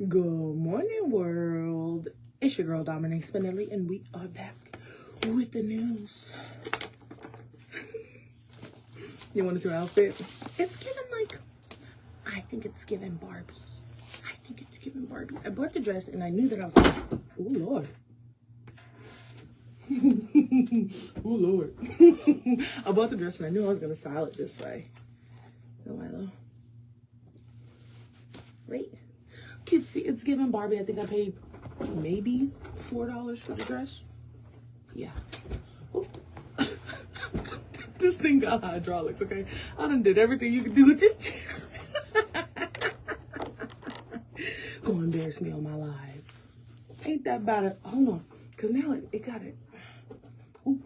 Good morning, world. It's your girl, Dominique Spinelli, and we are back with the news. You want to see my outfit? It's giving I think it's giving Barbie. I bought the dress, and I knew that I was going to... Oh, Lord. Oh, Lord. I bought the dress, and I knew I was going to style it this way. No, Milo. Wait. Kids, it's giving Barbie. I think I paid maybe $4 for the dress. Yeah. Oh. This thing got hydraulics, okay? I done did everything you could do with this chair. Go embarrass me on my live. Ain't that bad? Hold on. Because now it got it. Ooh.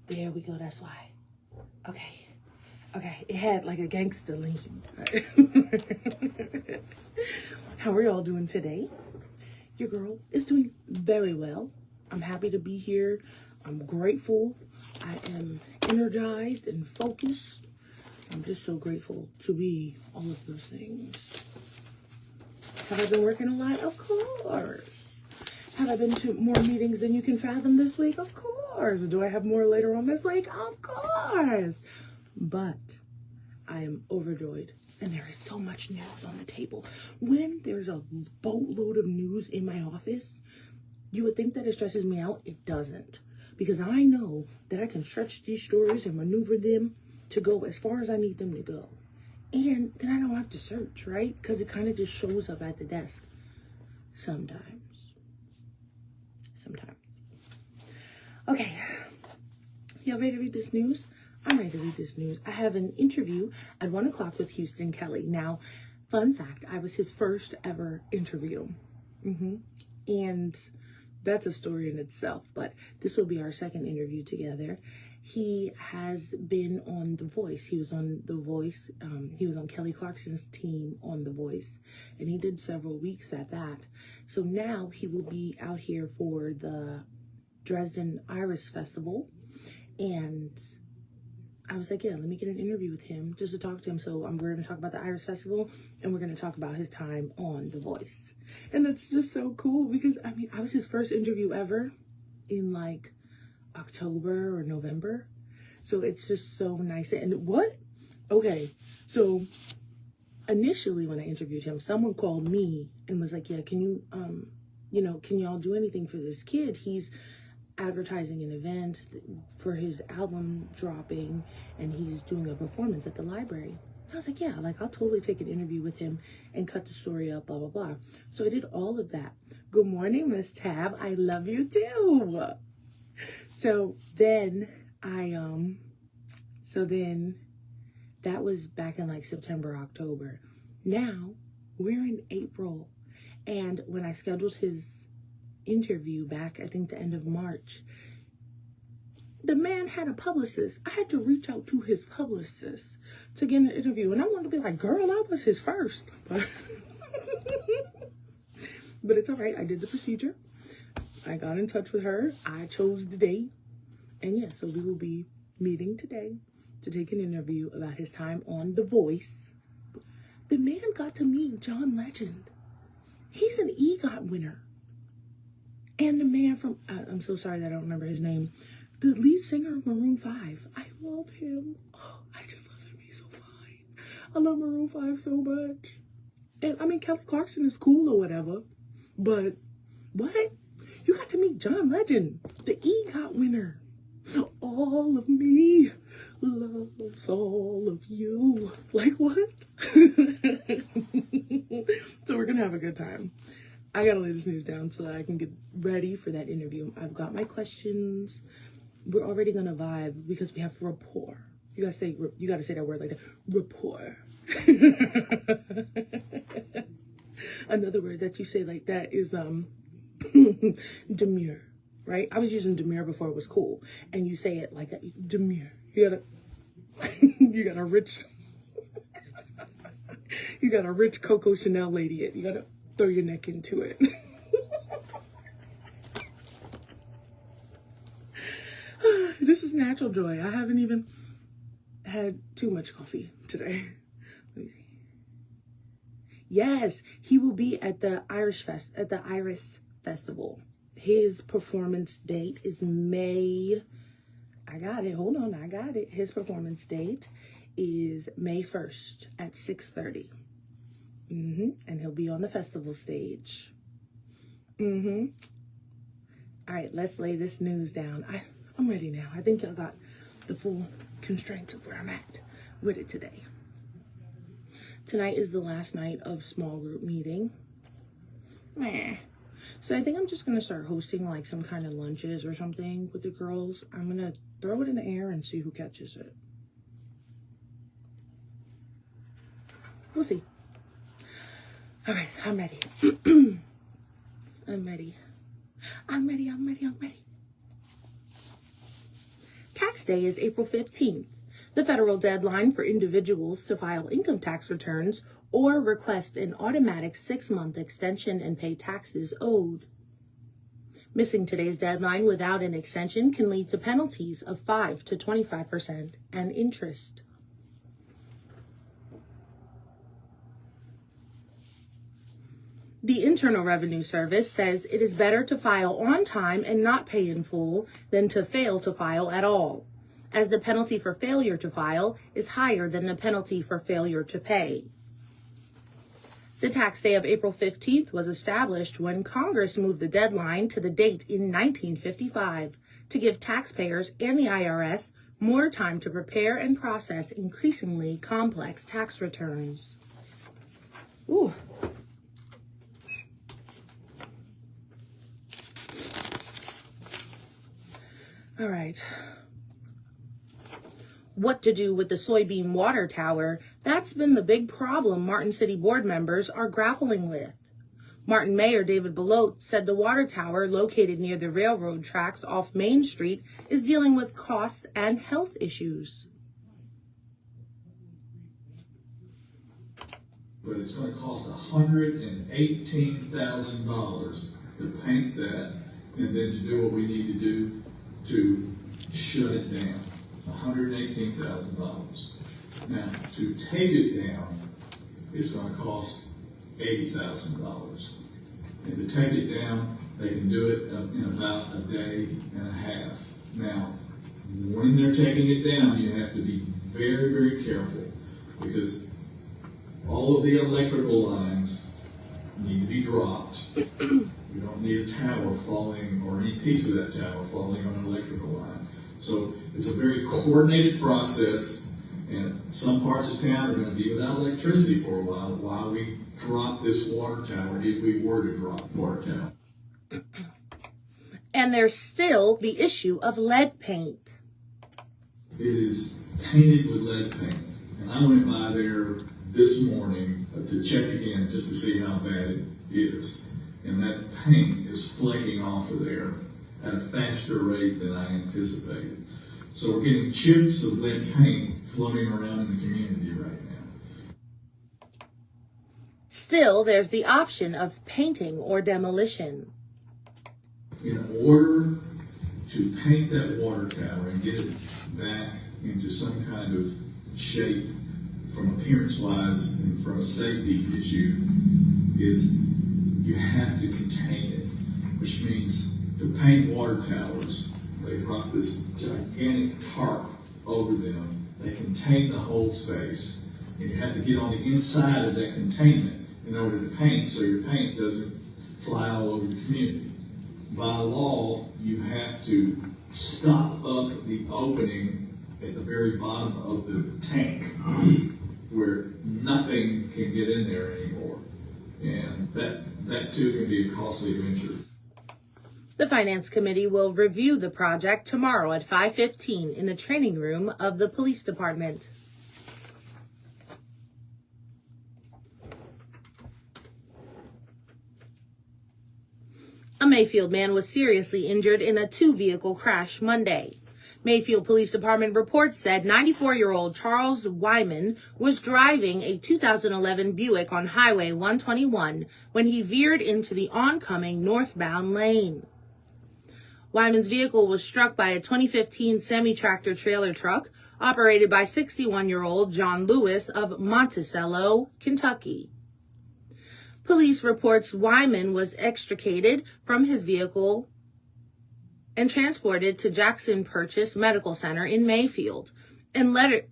There we go. That's why. Okay. Okay. It had like a gangster lean. How are y'all doing today? Your girl is doing very well. I'm happy to be here. I'm grateful. I am energized and focused. I'm just so grateful to be all of those things. Have I been working a lot? Of course. Have I been to more meetings than you can fathom this week? Of course. Do I have more later on this week? Of course. But I am overjoyed. And there is so much news on the table. When there's a boatload of news in my office, you would think that it stresses me out. It doesn't. Because I know that I can stretch these stories and maneuver them to go as far as I need them to go. And then I don't have to search, right? Because it kind of just shows up at the desk. Sometimes. Okay. Y'all ready to read this news? I'm ready to read this news. I have an interview at 1 o'clock with Houston Kelly. Now, fun fact, I was his first ever interview. And that's a story in itself, but this will be our second interview together. He has been on The Voice. He was on The Voice. He was on Kelly Clarkson's team on The Voice, and he did several weeks at that. So now he will be out here for the Dresden Iris Festival, and I was like, yeah, let me get an interview with him just to talk to him. So we're going to talk about the Iris Festival, and we're going to talk about his time on The Voice. And that's just so cool because, I mean, I was his first interview ever in like October or November. So it's just so nice. And what? Okay. So initially when I interviewed him, someone called me and was like, yeah, can you, can y'all do anything for this kid? He's advertising an event for his album dropping, and he's doing a performance at the library. I was like, yeah, I'll totally take an interview with him and cut the story up, blah, blah, blah. So I did all of that. Good morning, Miss Tab. I love you too. So then that was back in like September, October. Now we're in April. And when I scheduled his interview back, I think the end of March, the man had a publicist. I had to reach out to his publicist to get an interview, and I wanted to be like, girl, I was his first, but it's all right. I did the procedure. I got in touch with her. I chose the date, and yeah, so we will be meeting today to take an interview about his time on The Voice. The man got to meet John Legend. He's an EGOT winner. And the man from, I'm so sorry that I don't remember his name, the lead singer of Maroon 5. I love him. Oh, I just love him. He's so fine. I love Maroon 5 so much. And I mean, Kelly Clarkson is cool or whatever. But what? You got to meet John Legend, the EGOT winner. All of me loves all of you. Like what? So we're going to have a good time. I gotta lay this news down so that I can get ready for that interview. I've got my questions. We're already gonna vibe because we have rapport. You gotta say that word like that. Rapport. Another word that you say like that is demure, right? I was using demure before it was cool, and you say it like that. Demure. You got a rich Coco Chanel lady. You gotta throw your neck into it. This is natural joy. I haven't even had too much coffee today. Let me see. Yes, he will be at the Iris Festival. His performance date is May. I got it. Hold on, I got it. His performance date is May 1st at 6:30. And he'll be on the festival stage. All right, let's lay this news down. I'm ready now. I think y'all got the full constraints of where I'm at with it today. Tonight is the last night of small group meeting. So I think I'm just going to start hosting like some kind of lunches or something with the girls. I'm going to throw it in the air and see who catches it. We'll see. All right, I'm ready. I'm ready. Tax day is April 15th. The federal deadline for individuals to file income tax returns or request an automatic 6-month extension and pay taxes owed. Missing today's deadline without an extension can lead to penalties of 5 to 25% and interest. The Internal Revenue Service says it is better to file on time and not pay in full than to fail to file at all, as the penalty for failure to file is higher than the penalty for failure to pay. The tax day of April 15th was established when Congress moved the deadline to the date in 1955 to give taxpayers and the IRS more time to prepare and process increasingly complex tax returns. Ooh. All right. What to do with the soybean water tower? That's been the big problem Martin City board members are grappling with. Martin Mayor David Belote said the water tower located near the railroad tracks off Main Street is dealing with costs and health issues. But it's going to cost $118,000 to paint that and then to do what we need to do to shut it down. $118,000. Now, to take it down, it's going to cost $80,000. And to take it down, they can do it in about a day and a half. Now, when they're taking it down, you have to be very, very careful because all of the electrical lines need to be dropped. You don't need a tower falling or any piece of that tower falling on an electrical line. So it's a very coordinated process, and some parts of town are going to be without electricity for a while we drop this water tower, if we were to drop water tower. And there's still the issue of lead paint. It is painted with lead paint, and I went by there this morning to check again just to see how bad it is. And that paint is flaking off of there at a faster rate than I anticipated. So we're getting chips of lead paint floating around in the community right now. Still, there's the option of painting or demolition. In order to paint that water tower and get it back into some kind of shape from appearance-wise and from a safety issue is you have to contain it, which means to paint water towers, they drop this gigantic tarp over them. They contain the whole space, and you have to get on the inside of that containment in order to paint so your paint doesn't fly all over the community. By law, you have to stop up the opening at the very bottom of the tank where nothing can get in there anymore. And that too can be a costly venture. The Finance Committee will review the project tomorrow at 5:15 in the training room of the police department. A Mayfield man was seriously injured in a 2-vehicle crash Monday. Mayfield Police Department reports said 94-year-old Charles Wyman was driving a 2011 Buick on Highway 121 when he veered into the oncoming northbound lane. Wyman's vehicle was struck by a 2015 semi-tractor trailer truck operated by 61-year-old John Lewis of Monticello, Kentucky. Police reports Wyman was extricated from his vehicle and transported to Jackson Purchase Medical Center in Mayfield and later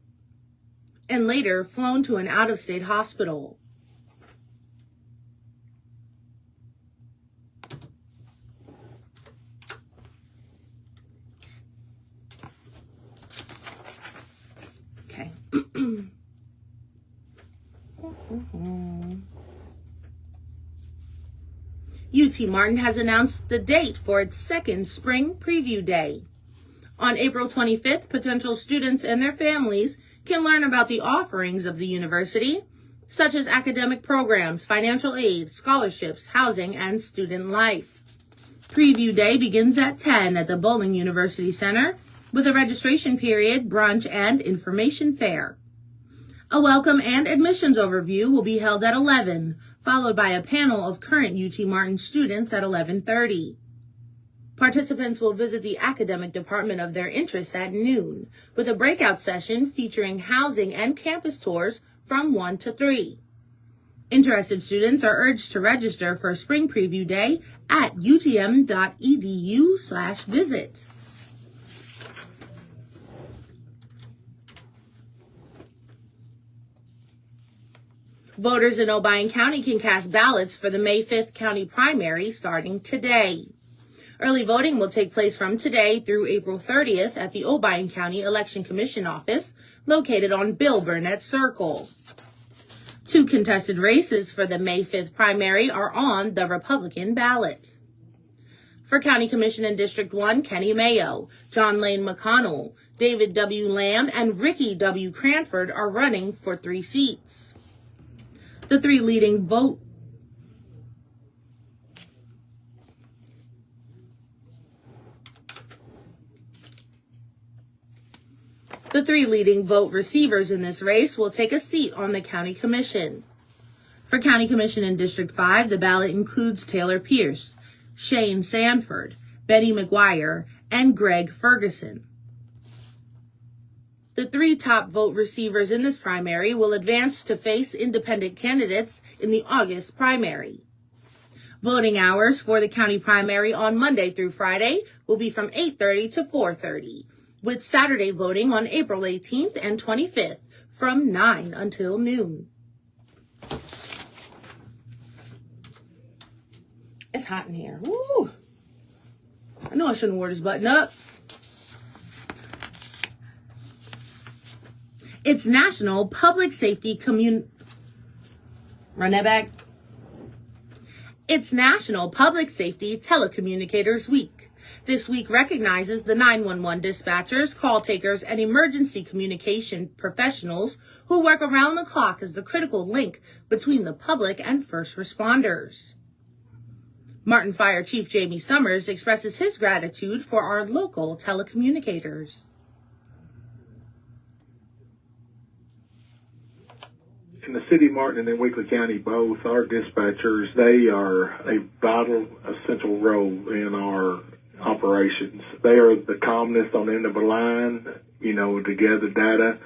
flown to an out-of-state hospital. Okay. UT Martin has announced the date for its second Spring Preview Day. On April 25th, potential students and their families can learn about the offerings of the university, such as academic programs, financial aid, scholarships, housing, and student life. Preview Day begins at 10 at the Bowling University Center with a registration period, brunch, and information fair. A welcome and admissions overview will be held at 11, followed by a panel of current UT Martin students at 11:30. Participants will visit the academic department of their interest at noon, with a breakout session featuring housing and campus tours from 1 to 3. Interested students are urged to register for Spring Preview Day at utm.edu/visit. Voters in Obion County can cast ballots for the May 5th county primary starting today. Early voting will take place from today through April 30th at the Obion County Election Commission office located on Bill Burnett Circle. 2 contested races for the May 5th primary are on the Republican ballot. For County Commission in District 1, Kenny Mayo, John Lane McConnell, David W. Lamb, and Ricky W. Cranford are running for 3 seats. The three leading vote receivers in this race will take a seat on the County Commission. For County Commission in District 5, the ballot includes Taylor Pierce, Shane Sanford, Betty McGuire, and Greg Ferguson. The 3 top vote receivers in this primary will advance to face independent candidates in the August primary. Voting hours for the county primary on Monday through Friday will be from 8:30 to 4:30, with Saturday voting on April 18th and 25th from 9 until noon. It's hot in here. Woo! I know I shouldn't have wore this button up. It's National Public Safety Run that back. It's National Public Safety Telecommunicators Week. This week recognizes the 911 dispatchers, call takers, and emergency communication professionals who work around the clock as the critical link between the public and first responders. Martin Fire Chief Jamie Summers expresses his gratitude for our local telecommunicators. In the city of Martin and Weakley County, both our dispatchers, they are a vital, essential role in our operations. They are the calmness on the end of a line, to gather data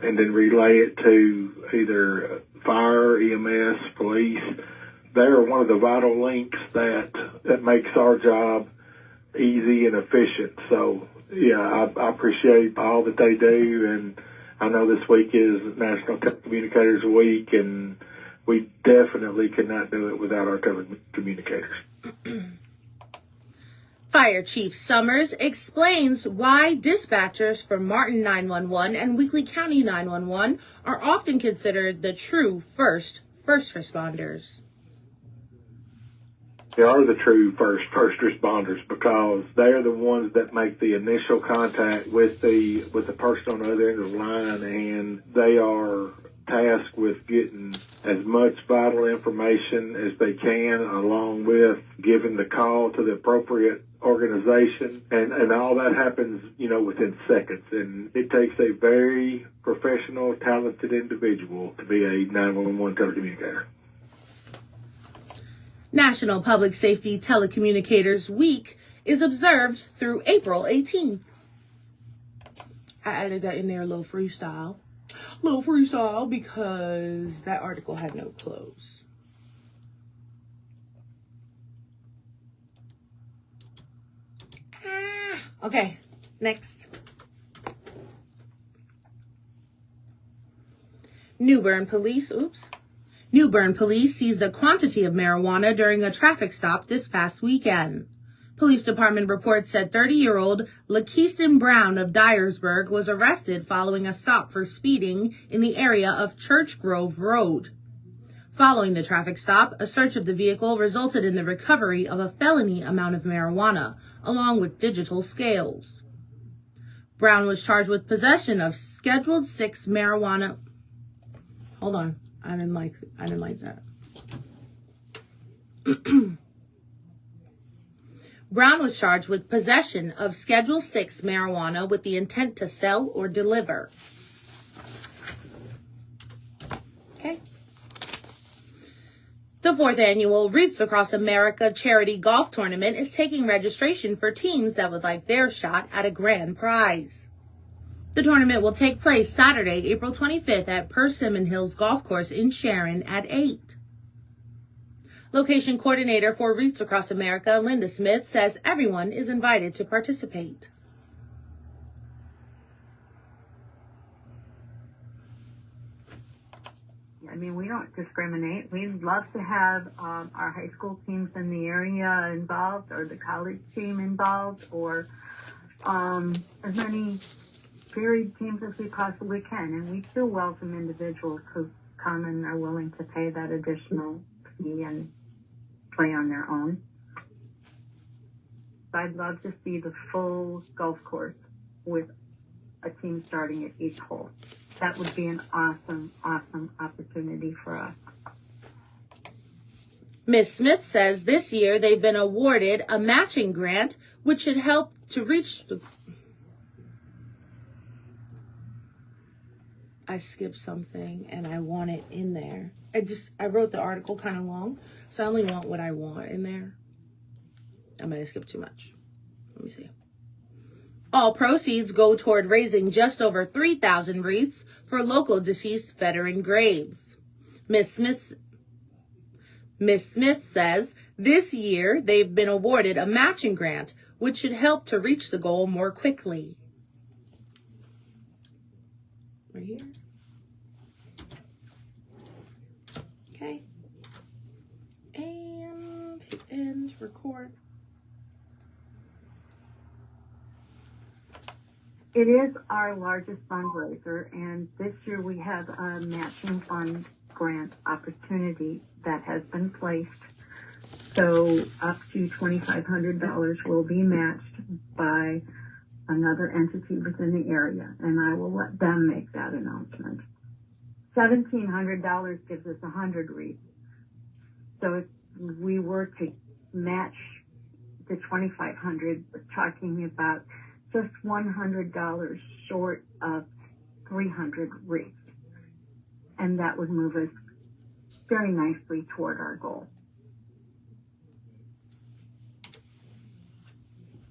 and then relay it to either fire, EMS, police. They are one of the vital links that makes our job easy and efficient. So, I appreciate all that they do, and I know this week is National Telecommunicators Week, and we definitely could not do it without our telecommunicators. Fire Chief Summers explains why dispatchers for Martin 911 and Weakley County 911 are often considered the true first responders. They are the true first responders because they are the ones that make the initial contact with the person on the other end of the line, and they are tasked with getting as much vital information as they can, along with giving the call to the appropriate organization, and all that happens, within seconds. And it takes a very professional, talented individual to be a 911 telecommunicator. National Public Safety Telecommunicators Week is observed through April 18th. I added that in there, a little freestyle because that article had no close. Okay, next. New Bern police seized a quantity of marijuana during a traffic stop this past weekend. Police department reports said 30-year-old Lakeiston Brown of Dyersburg was arrested following a stop for speeding in the area of Church Grove Road. Following the traffic stop, a search of the vehicle resulted in the recovery of a felony amount of marijuana, along with digital scales. Brown was charged with possession of Scheduled 6 marijuana. Hold on, I didn't like that. Brown was charged with possession of Schedule 6 marijuana with the intent to sell or deliver. Okay. The 4th annual Wreaths Across America charity golf tournament is taking registration for teams that would like their shot at a grand prize. The tournament will take place Saturday, April 25th at Persimmon Hills Golf Course in Sharon at 8. Location coordinator for Wreaths Across America, Linda Smith, says everyone is invited to participate. I mean, we don't discriminate. We'd love to have our high school teams in the area involved, or the college team involved, or as many varied teams as we possibly can. And we still welcome individuals who come and are willing to pay that additional fee and play on their own. I'd love to see the full golf course with a team starting at each hole. That would be an awesome, awesome opportunity for us. Ms. Smith says this year they've been awarded a matching grant, which should help to reach the... I skipped something and I want it in there. I wrote the article kind of long, so I only want what I want in there. I might have skipped too much. Let me see. All proceeds go toward raising just over 3,000 wreaths for local deceased veteran graves. Ms. Smith says this year they've been awarded a matching grant, which should help to reach the goal more quickly. Right here. Okay. And hit end, record. It is our largest fundraiser, and this year we have a matching fund grant opportunity that has been placed. So up to $2,500 will be matched by another entity within the area, and I will let them make that announcement. $1,700 gives us 100 wreaths. So if we were to match the $2,500, we're talking about just $100 short of 300 wreaths. And that would move us very nicely toward our goal.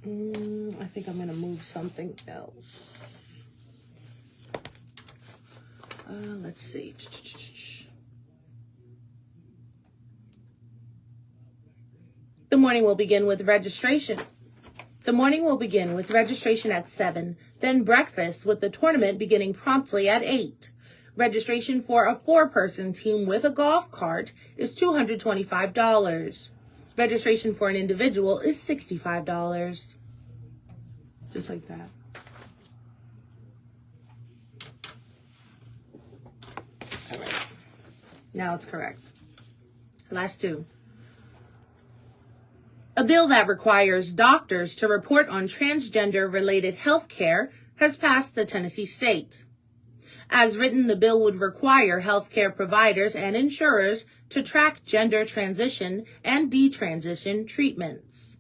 I think I'm going to move something else. Let's see. The morning will begin with registration. The morning will begin with registration at 7, then breakfast with the tournament beginning promptly at 8. Registration for a 4-person team with a golf cart is $225. Registration for an individual is $65. Just like that. All right. Now it's correct. Last two. A bill that requires doctors to report on transgender-related health care has passed the Tennessee state. As written, the bill would require healthcare providers and insurers to track gender transition and detransition treatments.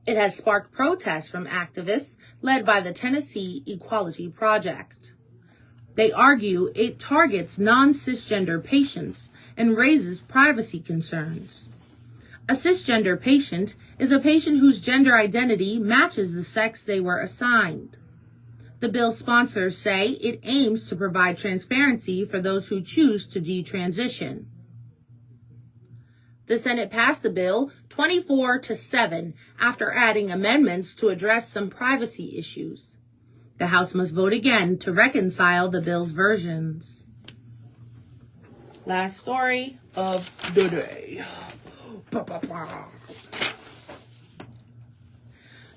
It has sparked protests from activists led by the Tennessee Equality Project. They argue it targets non-cisgender patients and raises privacy concerns. A cisgender patient is a patient whose gender identity matches the sex they were assigned. The bill's sponsors say it aims to provide transparency for those who choose to detransition. The Senate passed the bill 24-7 after adding amendments to address some privacy issues. The House must vote again to reconcile the bill's versions. Last story of the day.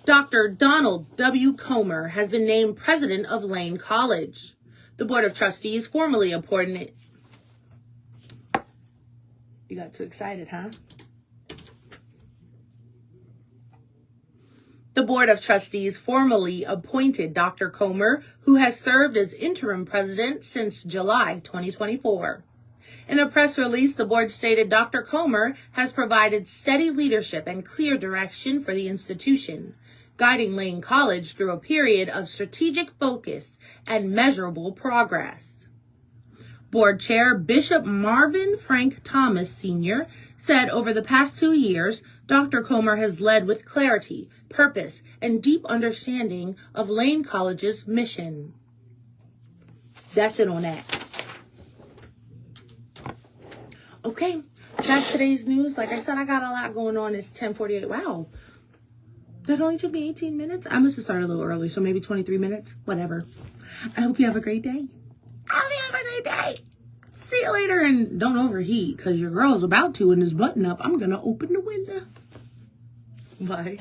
Dr. Donald W. Comer has been named president of Lane College. The Board of Trustees formally appointed... You got too excited, huh? The Board of Trustees formally appointed Dr. Comer, who has served as interim president since July 2024. In a press release, the board stated Dr. Comer has provided steady leadership and clear direction for the institution, guiding Lane College through a period of strategic focus and measurable progress. Board Chair Bishop Marvin Frank Thomas Sr. said over the past 2 years, Dr. Comer has led with clarity, purpose, and deep understanding of Lane College's mission. That's it on that. Okay, that's today's news. Like I said, I got a lot going on. It's 10:48. Wow. That only took me 18 minutes. I must have started a little early, so maybe 23 minutes. Whatever. I hope you have a great day. I hope you have a great day. See you later, and don't overheat, because your girl's about to in this button up. I'm going to open the window. Bye.